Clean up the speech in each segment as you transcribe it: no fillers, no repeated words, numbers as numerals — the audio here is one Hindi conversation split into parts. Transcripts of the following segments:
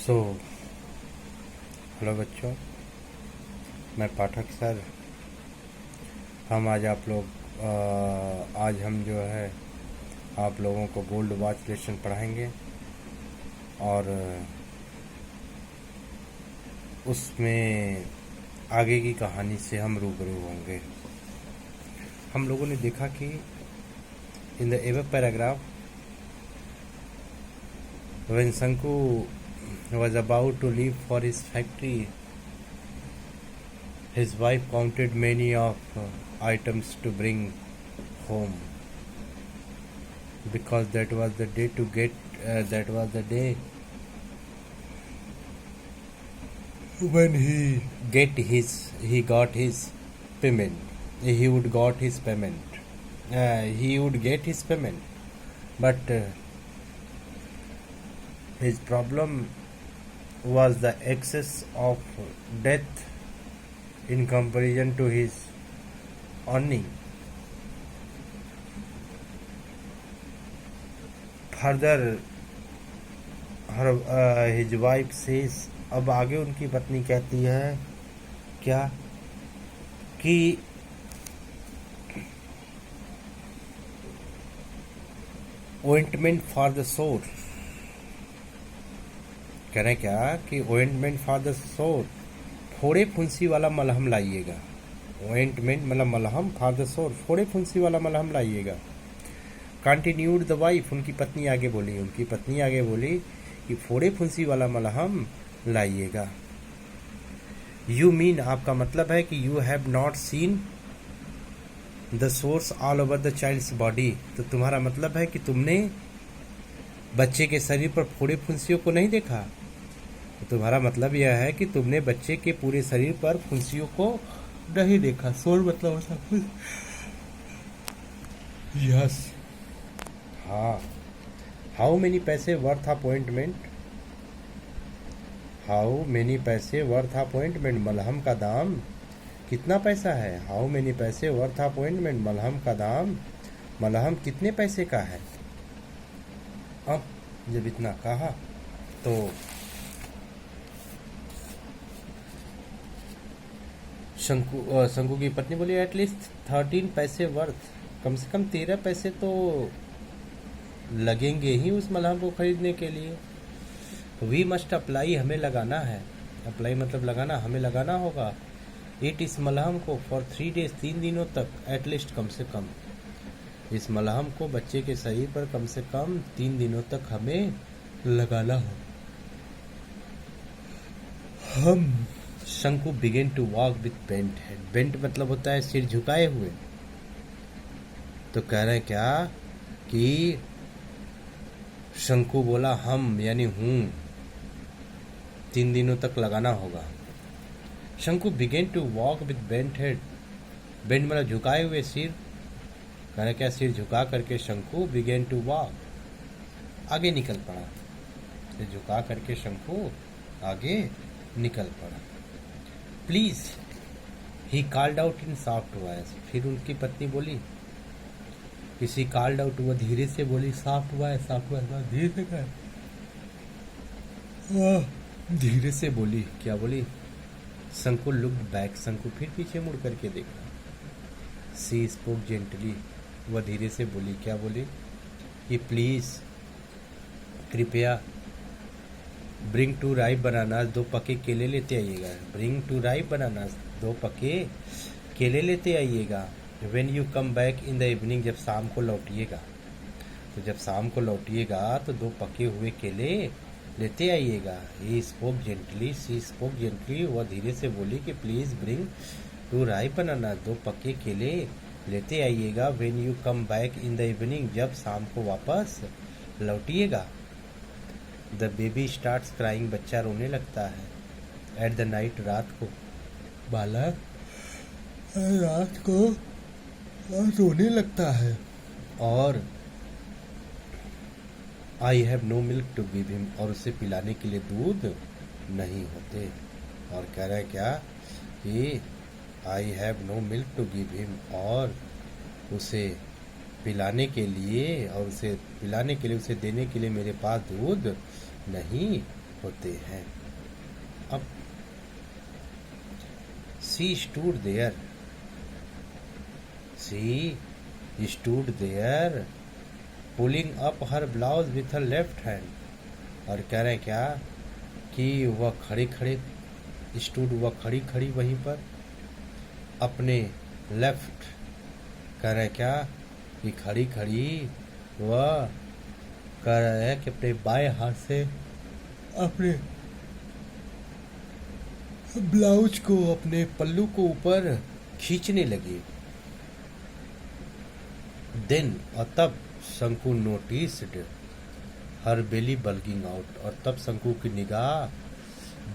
सो हेलो बच्चों, मैं पाठक सर। हम आज आप लोग आज हम जो है आप लोगों को गोल्ड वॉच लेसन पढ़ाएंगे और उसमें आगे की कहानी से हम रूबरू होंगे। हम लोगों ने देखा कि in the ever paragraph when शंकु was about to leave for his factory, his wife counted many of items to bring home because that was the day to get that was the day when he got his payment. He would got his payment. He would get his payment, but his problem was the excess of debt in comparison to his earning. Further, his wife says, अब आगे उनकी पत्नी कहती है क्या कि ointment for the sore, कह रहे क्या कि ओइंटमेंट फॉर द सोर, फोड़े फुंसी वाला मलहम लाइएगा। ओइंटमेंट मतलब मलहम, फॉर द सोर फोड़े फुंसी वाला मलहम लाइएगा। कंटिन्यूड द वाइफ, उनकी पत्नी आगे बोली कि फोड़े फुंसी वाला मलहम लाइएगा। यू मीन, आपका मतलब है कि you have not seen the source all over the child's body, तो तुम्हारा मतलब है कि तुमने बच्चे के शरीर पर फोड़े फुंसियों को नहीं देखा। तो तुम्हारा मतलब यह है कि तुमने बच्चे के पूरे शरीर पर फुंसियों को नहीं देखा। सोर मतलब होता है यस, हाँ। हाउ मेनी पैसे वर्थ अपॉइंटमेंट, हाउ मेनी पैसे वर्थ अपॉइंटमेंट, मलहम का दाम कितना पैसा है। हाउ मेनी पैसे वर्थ अपॉइंटमेंट, मलहम का दाम, मलहम कितने पैसे का है। अब जब इतना कहा तो शंकु की पत्नी बोली एटलीस्ट 13 पैसे वर्थ, कम से कम 13 पैसे तो लगेंगे ही उस मलहम को खरीदने के लिए। वी मस्ट अप्लाई, हमें लगाना है। अप्लाई मतलब लगाना, हमें लगाना होगा। इट इस मलहम को फॉर 3 डेज, 3 दिनों तक, एटलीस्ट कम से कम इस मलहम को बच्चे के शरीर पर कम से कम 3 दिनों तक हमें लगाना हो। हम Shanku began to walk with bent head, bent मतलब होता है सिर झुकाए हुए। तो कह रहे हैं क्या कि शंकु बोला हम यानी हूं 3 दिनों तक लगाना होगा। Shanku began to walk with bent head, bent मतलब झुकाए हुए सिर। कहने क्या, सिर झुका करके शंकु बिगेन टू वॉक, आगे निकल पड़ा। सिर झुका करके शंकु आगे निकल पड़ा। Please, he called out in soft voice, फिर उनकी पत्नी बोली, किसी कॉल्ड आउट, वो धीरे से बोली। सॉफ्ट वॉइस, सॉफ्ट वॉइस धीरे से कहा, धीरे से बोली। क्या बोली। शंकु लुक्ड बैक, शंकु फिर पीछे मुड़ करके देखा। सी स्पोक जेंटली, वह धीरे से बोली। क्या बोली कि प्लीज, कृपया, ब्रिंग 2 राइप बनानास, 2 पके केले लेते आइएगा। ब्रिंग 2 राइप बनानास, 2 पके केले लेते आइएगा। When you come back in the evening, जब शाम को लौटिएगा। तो जब शाम को लौटिएगा तो 2 पके हुए केले लेते आइएगा। He spoke gently, she spoke gently, वह धीरे से बोली कि प्लीज ब्रिंग 2 राइप बनानास, 2 पके केले लेते आइएगा। When you come back in the evening, जब शाम को वापस लौटिएगा। द बेबी स्टार्ट्स क्राइंग, बच्चा रोने लगता है। एट द नाइट, रात को, बालक रात को रोने लगता है। और I have no milk to give him, और उसे पिलाने के लिए दूध नहीं होते। और कह रहा है क्या कि I have no milk to give him, और उसे पिलाने के लिए उसे देने के लिए मेरे पास दूध नहीं होते हैं। अब she stood there, she stood there pulling up her blouse with her left hand. और कह रहे हैं क्या कि वह खड़े खड़े स्टूड, वह खड़ी खड़ी वहीं पर अपने लेफ्ट, कह रहे हैं क्या कि खड़ी खड़ी वह कह रहा है कि अपने बाएं हाथ से अपने ब्लाउज को, अपने पल्लू को ऊपर खींचने लगी। देन, और तब शंकु नोटिस्ड हर बेली बल्गिंग आउट, और तब शंकु की निगाह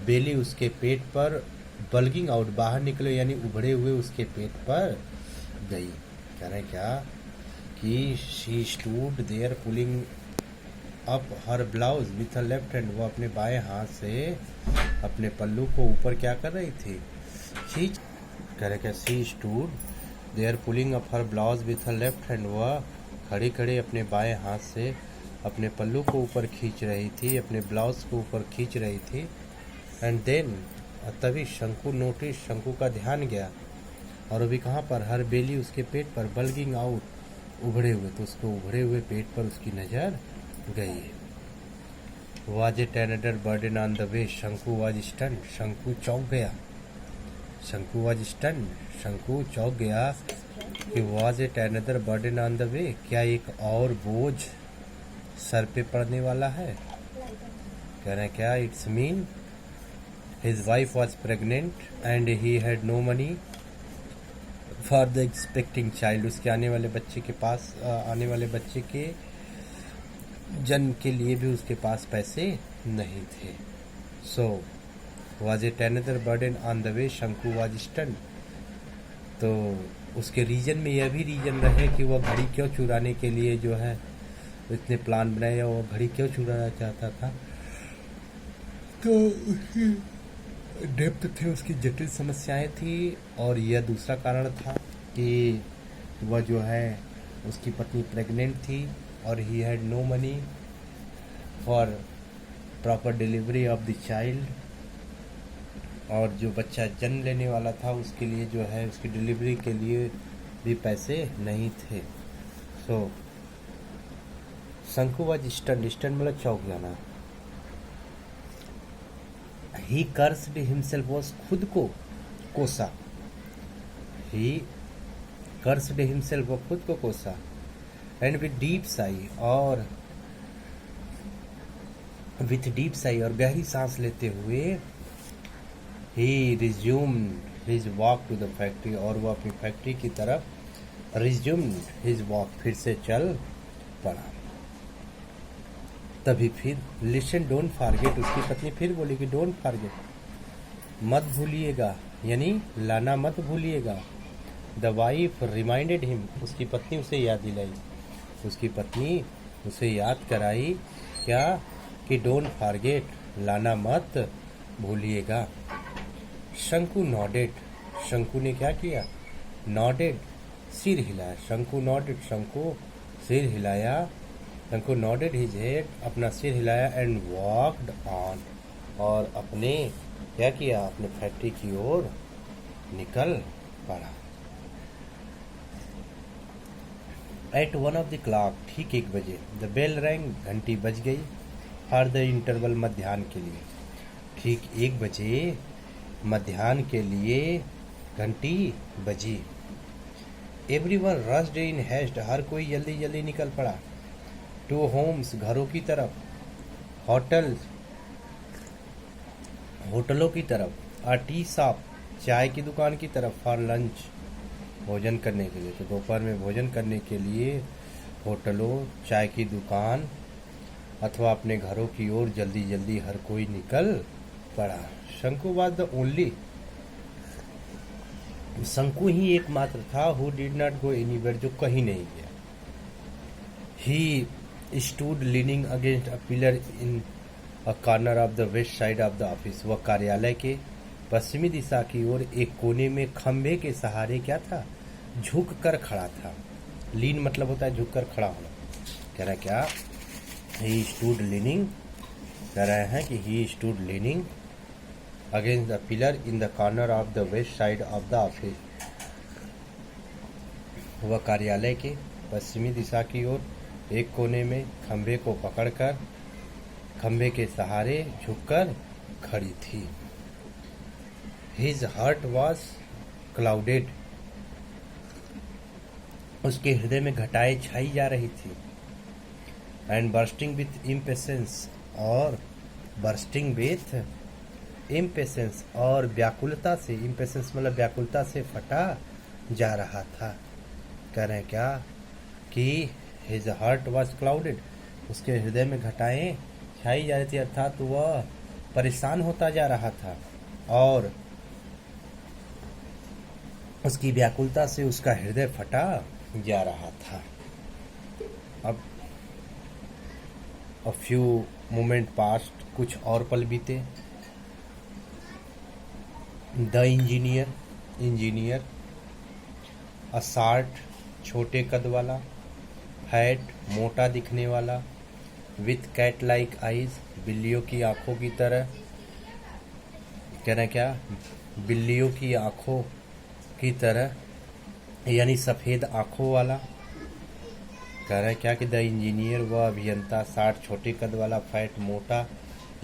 बेली, उसके पेट पर, बल्गिंग आउट बाहर निकले यानी उभरे हुए उसके पेट पर गई। कह रहे हैं क्या कि she stood there pulling up her blouse with her left hand, वो अपने बाएं हाथ से अपने पल्लू को ऊपर क्या कर रही थी, खींच। कह रहे क्या she stood there pulling up her blouse with her left hand, वह खड़े खड़े अपने बाएं हाथ से अपने पल्लू को ऊपर खींच रही थी, अपने ब्लाउज को ऊपर खींच रही थी। एंड देन, तभी शंकु नोटिस, शंकु का ध्यान गया, और अभी कहाँ पर, हर बेली, उसके पेट पर, बल्गिंग आउट, उभरे हुए, तो उसको उभरे हुए पेट पर उसकी नजर गई। Was it another burden on the way, शंकु वाज स्टन्ड, शंकु चौंक गया, शंकु वाज स्टन्ड, शंकु चौंक गया कि was it another burden on the way, क्या एक और बोझ सर पे पड़ने वाला है। कह रहे हैं क्या it's mean his wife was pregnant and he had no money for the expecting child, उसके आने वाले बच्चे के पास, आने वाले बच्चे के जन्म के लिए भी उसके पास पैसे नहीं थे। So was it another burden on the way, शंकु वाज स्टन्ड। तो उसके रीजन में यह भी रीजन रहे कि वह घड़ी क्यों चुराने के लिए जो है इतने प्लान बनाए, या वह घड़ी क्यों चुराना चाहता था। तो उसकी डेप्थ थे, उसकी जटिल समस्याएं थी, और यह दूसरा कारण था कि वह जो है उसकी पत्नी प्रेग्नेंट थी, और he had no money for proper delivery of the child, और जो बच्चा जन्म लेने वाला था उसके लिए जो है, उसकी डिलीवरी के लिए भी पैसे नहीं थे। सो शंकु वाज स्टन्ड, स्टन्ड मतलब चौंक जाना। ही कर्स्ड हिमसेल्फ, वो खुद को कोसा, ही कर्स्ड हिमसेल्फ, वो खुद को कोसा। एंड विथ डीप साई, और विथ डीप साई, और गहरी सांस लेते हुए he resumed his walk to the factory, और वो अपनी फैक्ट्री की तरफ रिज्यूम्ड हिज वॉक, फिर से चल पड़ा। तभी फिर लिसन डोंट फॉरगेट, उसकी पत्नी फिर बोली कि डोंट फॉरगेट, मत भूलिएगा, यानी लाना मत भूलिएगा। द वाइफ रिमाइंडेड हिम, उसकी पत्नी उसे याद दिलाई, उसकी पत्नी उसे याद कराई क्या कि डोंट फॉरगेट, लाना मत भूलिएगा। शंकु नॉडेड, शंकु ने क्या किया, नॉडेड, सिर हिलाया, शंकु नॉडेड, शंकु सिर हिलाया, शंकु नॉडेड हिज हेड, अपना सिर हिलाया, एंड वॉकड ऑन, और अपने क्या किया, अपने फैक्ट्री की ओर निकल पड़ा। एट 1 ऑफ द क्लॉक, ठीक 1 बजे, द बेल रैंग, घंटी बज गई, फॉर द इंटरवल, मध्याह्न के लिए। ठीक 1 बजे मध्याह्न के लिए घंटी बजी। एवरीवन रश्ड इन हेस्ट, हर कोई जल्दी जल्दी निकल पड़ा। टू होम्स, घरों की तरफ, होटलों की तरफ, आ टी शॉप, चाय की दुकान की तरफ, फॉर लंच, भोजन करने के लिए। तो दोपहर में भोजन करने के लिए होटलों, चाय की दुकान अथवा अपने घरों की ओर जल्दी जल्दी हर कोई निकल पड़ा। शंकु वाज द ओनली, शंकु ही एकमात्र था who did not go anywhere, जो कहीं नहीं गया। He stood leaning against a pillar in a corner of the west side of the office, वह कार्यालय के पश्चिमी दिशा की ओर एक कोने में खंभे के सहारे क्या था, झुक कर खड़ा था। लीन मतलब होता है झुक कर खड़ा होना। कह रहा क्या, ही स्टूड लीनिंग कह रहे हैं कि he stood leaning against the pillar in the corner of the west side of the office. वह कार्यालय के पश्चिमी दिशा की ओर एक कोने में खंभे को पकड़कर खंभे के सहारे झुककर खड़ी थी। हिज हार्ट वॉज क्लाउडेड, उसके हृदय में घटाएं छाई जा रही थी। एंड बर्स्टिंग विथ इम्पेशेंस, और बर्स्टिंग विथ इम्पेशेंस, और व्याकुलता से, इम्पेशेंस मतलब व्याकुलता से फटा जा रहा था। कह रहे हैं क्या कि हिज हार्ट वॉज क्लाउडेड, उसके हृदय में घटाएं छाई जा रही थी, अर्थात वह परेशान होता जा रहा था और उसकी व्याकुलता से उसका हृदय फटा जा रहा था। अब अ फ्यू मोमेंट पास्ट, कुछ और पल बीते। द इंजीनियर अ शार्ट, छोटे कद वाला, फैट, मोटा दिखने वाला, विथ कैट लाइक आइज, बिल्लियों की आंखों की तरह। कह रहे हैं क्या, बिल्लियों की आंखों की तरह, यानी सफ़ेद आंखों वाला। कह रहा है क्या कि द इंजीनियर, वह अभियंता, शार्ट, छोटे कद वाला, फैट, मोटा,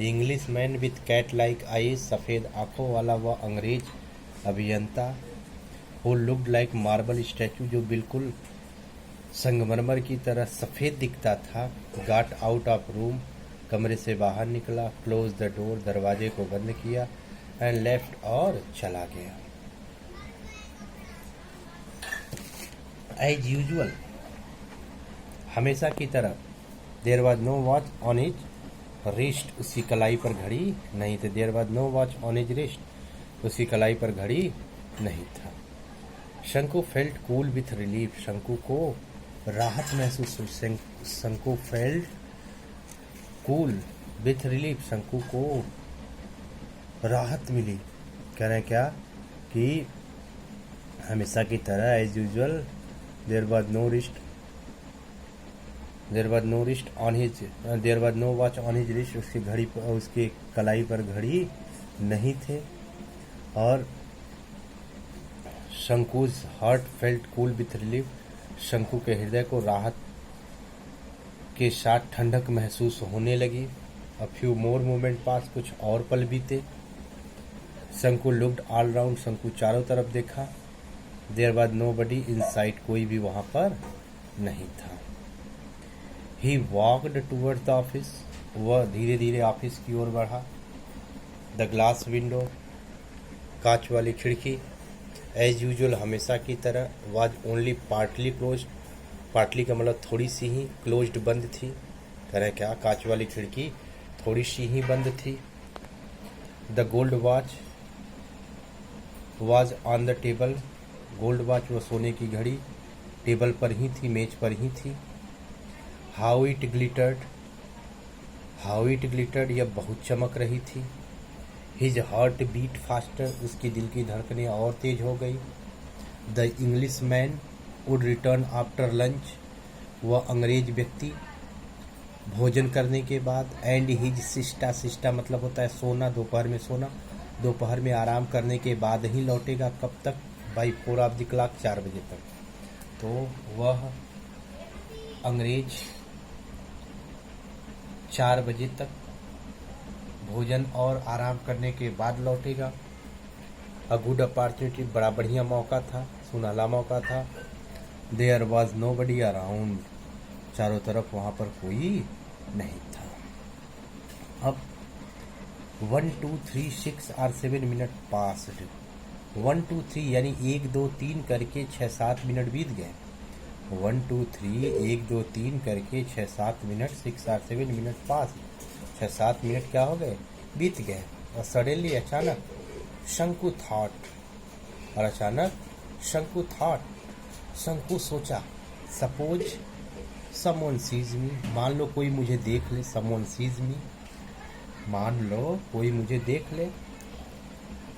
English man with cat like eyes, सफ़ेद आंखों वाला वह अंग्रेज अभियंता, who looked like marble statue, जो बिल्कुल संगमरमर की तरह सफ़ेद दिखता था। गॉट आउट ऑफ रूम, कमरे से बाहर निकला। क्लोज द डोर, दरवाजे को बंद किया। एंड लेफ्ट, और चला गया। एज यूजुअल, हमेशा की तरह। There was no watch on his wrist, उसकी कलाई पर घड़ी नहीं थी। There was no watch on his wrist, उसकी कलाई पर घड़ी नहीं था। शंकु फेल्ट कूल विथ रिलीफ, शंकु को राहत महसूस हुई। शंकु फेल्ट कूल विथ रिलीफ, शंकु को राहत मिली। कह रहे हैं क्या कि हमेशा की तरह, as usual, there was no wrist on his, there was no watch on his wrist, उसकी घड़ी पर, उसकी कलाई पर घड़ी नहीं थे। और Shanku's heart felt cool with relief, Shanku के हृदय को राहत के साथ ठंडक महसूस होने लगी। अ फ्यू मोर मोमेंट पास, कुछ और पल बीते। शंकु लुक्ड ऑल राउंड, शंकु चारों तरफ देखा। There was nobody in sight, कोई भी वहां पर नहीं था। He walked toward the office, वह धीरे धीरे ऑफिस की ओर बढ़ा। द ग्लास विंडो, कांच वाली खिड़की, एज यूजुअल, हमेशा की तरह, was only partly closed, partly का मतलब थोड़ी सी ही, क्लोज्ड बंद थी। कह रहे क्या, कांच वाली खिड़की थोड़ी सी ही बंद थी। The gold watch was on the table, gold watch, वो सोने की घड़ी टेबल पर ही थी, मेज पर ही थी। हाउ इट ग्लिटर्ड, यह बहुत चमक रही थी। हिज हार्ट बीट फास्टर, उसकी दिल की धड़कनें और तेज हो गई। The English man would return after lunch, वह अंग्रेज व्यक्ति भोजन करने के बाद। एंड हिज सिस्टा मतलब होता है सोना, दोपहर में सोना, दोपहर में आराम करने के बाद ही लौटेगा। कब तक? बाई 4 ऑफ द क्लॉक, 4 बजे तक। तो वह अंग्रेज 4 बजे तक भोजन और आराम करने के बाद लौटेगा। अ गुड अपॉर्चुनिटी, बड़ा बढ़िया मौका था, सुनहला मौका था। There was nobody around, चारों तरफ वहाँ पर कोई नहीं था। अब 1 2 3 6 और 7 मिनट पास्ड। 1 2 3 यानी 1 2 3 करके 6-7 मिनट बीत गए। 1 2 3 1 2 3 करके 6-7 मिनट, 6 और 7 मिनट पास, 6-7 मिनट क्या हो गए, बीत गए। और सडनली, अचानक, शंकु थॉट, और अचानक शंकु थॉट, शंकु सोचा। सपोज समवन सीज मी, मान लो कोई मुझे देख ले। समवन सीज मी, मान लो कोई मुझे देख ले।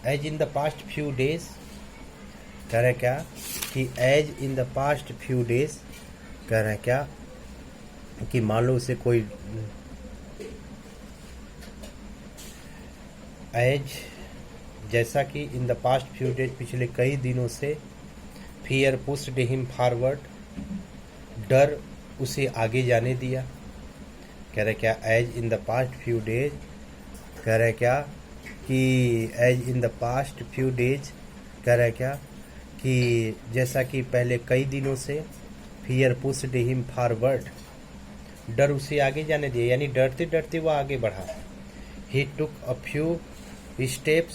As in the past few days, कह रहे क्या कि as in the past few days, कह रहे क्या कि मान लो उसे कोई एज जैसा कि इन द पास्ट फ्यू डेज पिछले कई दिनों से फियर पुश्ड हिम फॉरवर्ड, डर उसे आगे जाने दिया। कह रहे क्या as in the past few days, कह रहे क्या कि as in the past few days, कह रहे क्या कि जैसा कि पहले कई दिनों से फियर पुश्ड हिम फॉरवर्ड, डर उसे आगे जाने दिया, यानी डरते डरते वह आगे बढ़ा। ही टुक अ फ्यू स्टेप्स,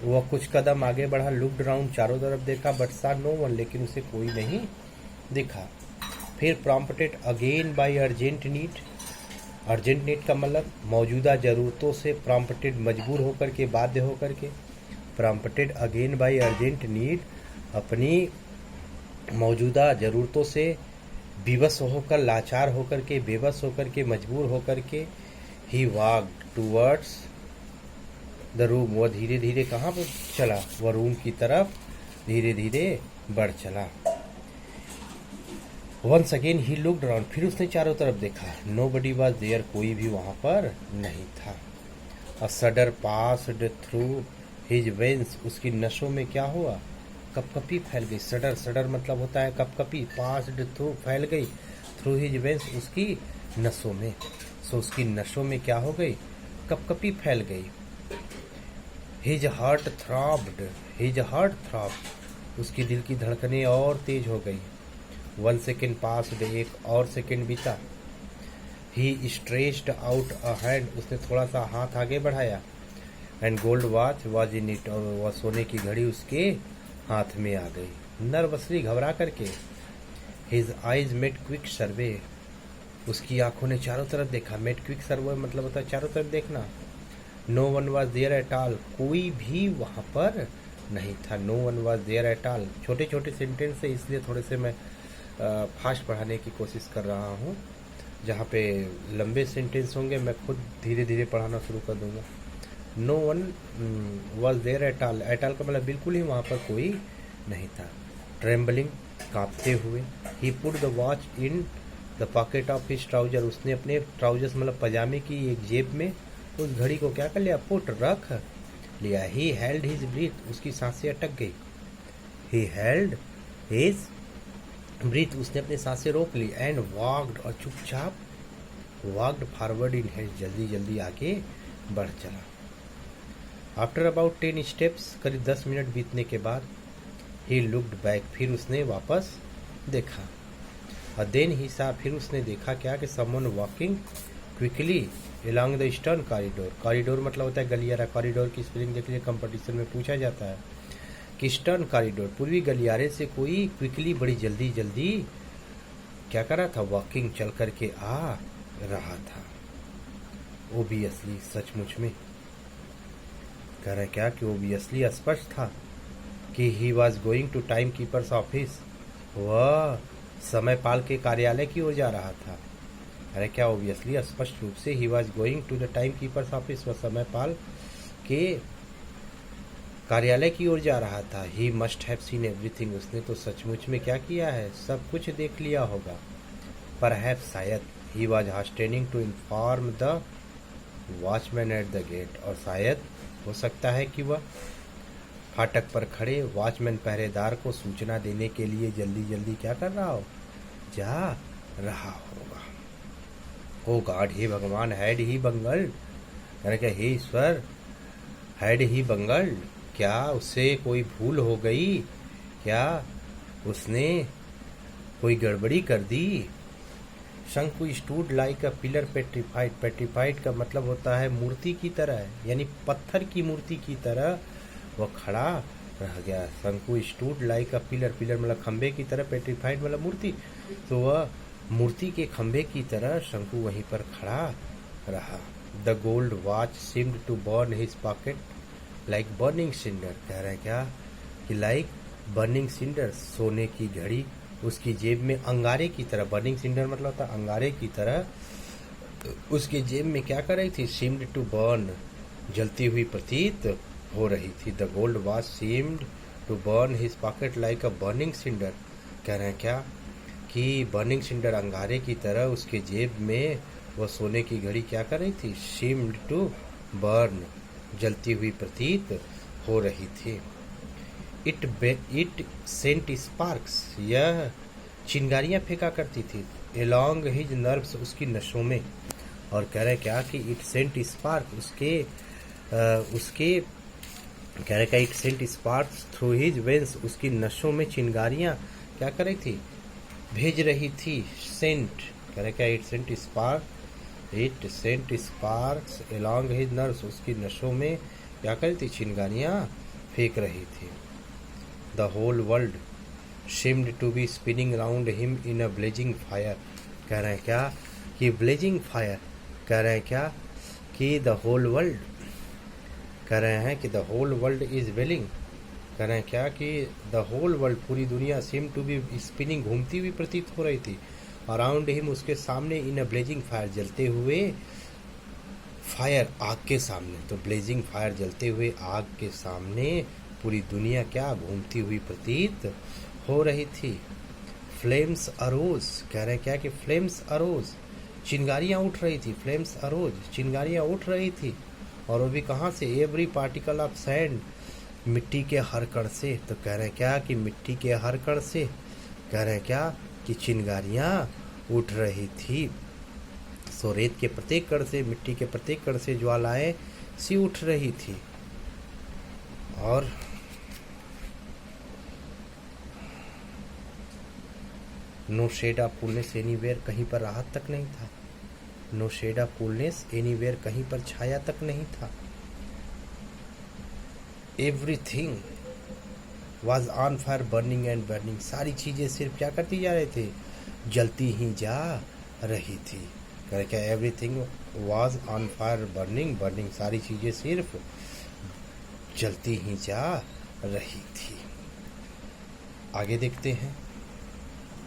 वह कुछ कदम आगे बढ़ा। लुक्ड राउंड, चारों तरफ देखा, बट सा नो वन, लेकिन उसे कोई नहीं दिखा। फिर prompted again by urgent need, urgent need का मतलब मौजूदा ज़रूरतों से, प्रॉम्प्टेड मजबूर होकर के, बाध्य होकर के, prompted again by urgent need, अपनी मौजूदा ज़रूरतों से विवश होकर, लाचार होकर के, बेबस होकर के, मजबूर होकर के, ही वॉक्ड टूवर्ड्स द रूम, वह धीरे धीरे कहाँ पर चला, वह रूम की तरफ धीरे धीरे बढ़ चला। Once again he looked around, फिर उसने चारों तरफ देखा। नो बडी वॉज देयर, कोई भी वहाँ पर नहीं था। अ सडर पास्ड थ्रू हिज वेन्स, उसकी नसों में क्या हुआ, कपकपी फैल गई। सडर, सडर मतलब होता है कपकपी, पास्ड थ्रू फैल गई, थ्रू हिज वेन्स उसकी नसों में, सो उसकी नसों में क्या हो गई, कपकपी फैल गई। His heart throbbed, his heart throbbed, उसकी दिल की धड़कनें और तेज हो गई। 1 सेकेंड पास्ड, एक और सेकेंड बीता। ही स्ट्रेच्ड आउट अ हैंड, उसने थोड़ा सा हाथ आगे बढ़ाया। And gold watch was in it, और वह सोने की घड़ी उसके हाथ में आ गई। नर्वसली, घबरा करके। हिज आइज मेट क्विक सर्वे, उसकी आंखों ने चारों तरफ देखा। मेट क्विक सर्वे मतलब होता है चारों तरफ देखना। No one was there at all, कोई भी वहाँ पर नहीं था। No one was there at all, छोटे छोटे सेंटेंस है इसलिए थोड़े से मैं फास्ट पढ़ाने की कोशिश कर रहा हूँ। जहाँ पे लंबे सेंटेंस होंगे मैं खुद धीरे धीरे पढ़ाना शुरू कर दूंगा। No one was there at all, at all का मतलब बिल्कुल ही वहाँ पर कोई नहीं था। ट्रेम्बलिंग, कांपते हुए। He put the watch in the pocket of his trouser, उसने अपने ट्राउजर्स मतलब पजामे की एक जेब में उस घड़ी को क्या कर लिया, पुट रख लिया। ही हेल्ड हिज ब्रीथ, उसकी सांसें अटक गई। ही हेल्ड हिज ब्रीथ, उसने अपनी सांसें रोक ली। एंड वॉक्ड, और चुपचाप वॉक्ड फॉरवर्ड इन हेड, जल्दी जल्दी आगे बढ़ चला। आफ्टर अबाउट 10 स्टेप्स, करीब 10 मिनट बीतने के बाद, ही लुक्ड बैक, फिर उसने वापस देखा। और देन ही सा, फिर उसने देखा क्या कि someone walking quickly along the eastern corridor, corridor मतलब होता है गलियारा, कॉरिडोर की स्पेलिंग देख लीजिए, कंपटीशन में पूछा जाता है कि ईस्टर्न कॉरिडोर, पूर्वी गलियारे से कोई क्विकली, बड़ी जल्दी जल्दी क्या कर रहा था, वॉकिंग, चल करके आ रहा था। ओबियसली, सचमुच में, कह रहा क्या कि ओबियसली स्पष्ट था कि he was going to time keeper's office, वह समयपाल के कार्यालय की ओर जा रहा था। अरे क्या ओबियसली, स्पष्ट रूप से, he was going to the time keeper's office, वह समयपाल के कार्यालय की ओर जा रहा था। He must have seen everything, उसने तो सचमुच में क्या किया है, सब कुछ देख लिया होगा। परहैप्स, शायद, he was hastening to inform the watchman at the gate, और शायद हो सकता है कि वह फाटक पर खड़े वॉचमैन, पहरेदार को सूचना देने के लिए जल्दी जल्दी क्या कर रहा हो, जा रहा होगा। ओ गॉड, हे भगवान, हैड ही बंगल्ड, यानी क्या, हे ईश्वर, हैड ही बंगल्ड, क्या उससे कोई भूल हो गई, क्या उसने कोई गड़बड़ी कर दी। शंकु स्टूड लाइक अ पिलर पेट्रीफाइड, पेट्रीफाइड का मतलब होता है मूर्ति की तरह, यानी पत्थर की मूर्ति की तरह वह खड़ा रह गया। शंकु स्टूड लाइक अ पिलर, पिलर मतलब खंबे की तरह, पेट्रीफाइड मतलब मूर्ति, तो वह मूर्ति के खंबे की तरह शंकु वहीं पर खड़ा रहा। The gold watch seemed to burn his pocket like burning cinder, कह रहा है क्या कि लाइक बर्निंग सिंडर, सोने की घड़ी उसकी जेब में अंगारे की तरह, बर्निंग सिंडर मतलब होता है अंगारे की तरह उसकी जेब में क्या कर रही थी, सीम्ड टू बर्न, जलती हुई प्रतीत हो रही थी। The gold watch seemed to burn his pocket like a burning cinder, कह रहे हैं क्या कि बर्निंग सिंडर, अंगारे की तरह उसके जेब में वह सोने की घड़ी क्या कर रही थी, सीम्ड टू बर्न, जलती हुई प्रतीत हो रही थी। इट सेंट स्पार्क्स, यह चिंगारियां फेंका करती थी। एलॉन्ग हिज नर्व्स, उसकी नसों में। और कह रहे क्या कि इट सेंट स्पार्क, उसके कह रहे क्या, it sent sparks through his veins, उसकी नसों में चिंगारियां क्या कर रही थी, भेज रही थी। सेंट कह रहे क्या, it sent sparks along his nerves, उसकी नसों में क्या कर रही थी, चिंगारियां फेंक रही थी। The whole world seemed to be spinning round him in a blazing fire। कह रहे हैं क्या कि blazing fire, कह रहे हैं क्या कि the whole world, कह रहे हैं कि the whole world is willing, कह रहे हैं क्या कि the whole world, पूरी दुनिया seemed to be spinning, घूमती हुई प्रतीत हो रही थी। around him, उसके सामने, in a blazing fire, जलते हुए फायर, आग के सामने। तो ब्लेजिंग फायर, जलते हुए आग के सामने पूरी दुनिया क्या घूमती हुई प्रतीत हो रही थी। फ्लेम्स अरोज, कह रहे क्या कि फ्लेम्स अरोज, चिंगारियां उठ रही थी। फ्लेम्स अरोज, चिंगारियां उठ रही थी। और वो भी कहाँ से, एवरी पार्टिकल ऑफ सैंड, मिट्टी के हर कण से। तो कह रहे क्या कि मिट्टी के हर कण से, कह रहे क्या कि चिंगारियां उठ रही थी। सो रेत के प्रत्येक कण से, मिट्टी के प्रत्येक कण से ज्वालाएं सी उठ रही थी। और no shade of coolness anywhere, कहीं पर राहत तक नहीं था। No shade of coolness anywhere, कहीं पर छाया तक नहीं था। Everything was on fire, burning and burning, सारी चीजें सिर्फ क्या करती जा रहे थे, जलती ही जा रही थी। क्या everything was on fire, burning burning, सारी चीजें सिर्फ जलती ही जा रही थी। आगे देखते हैं।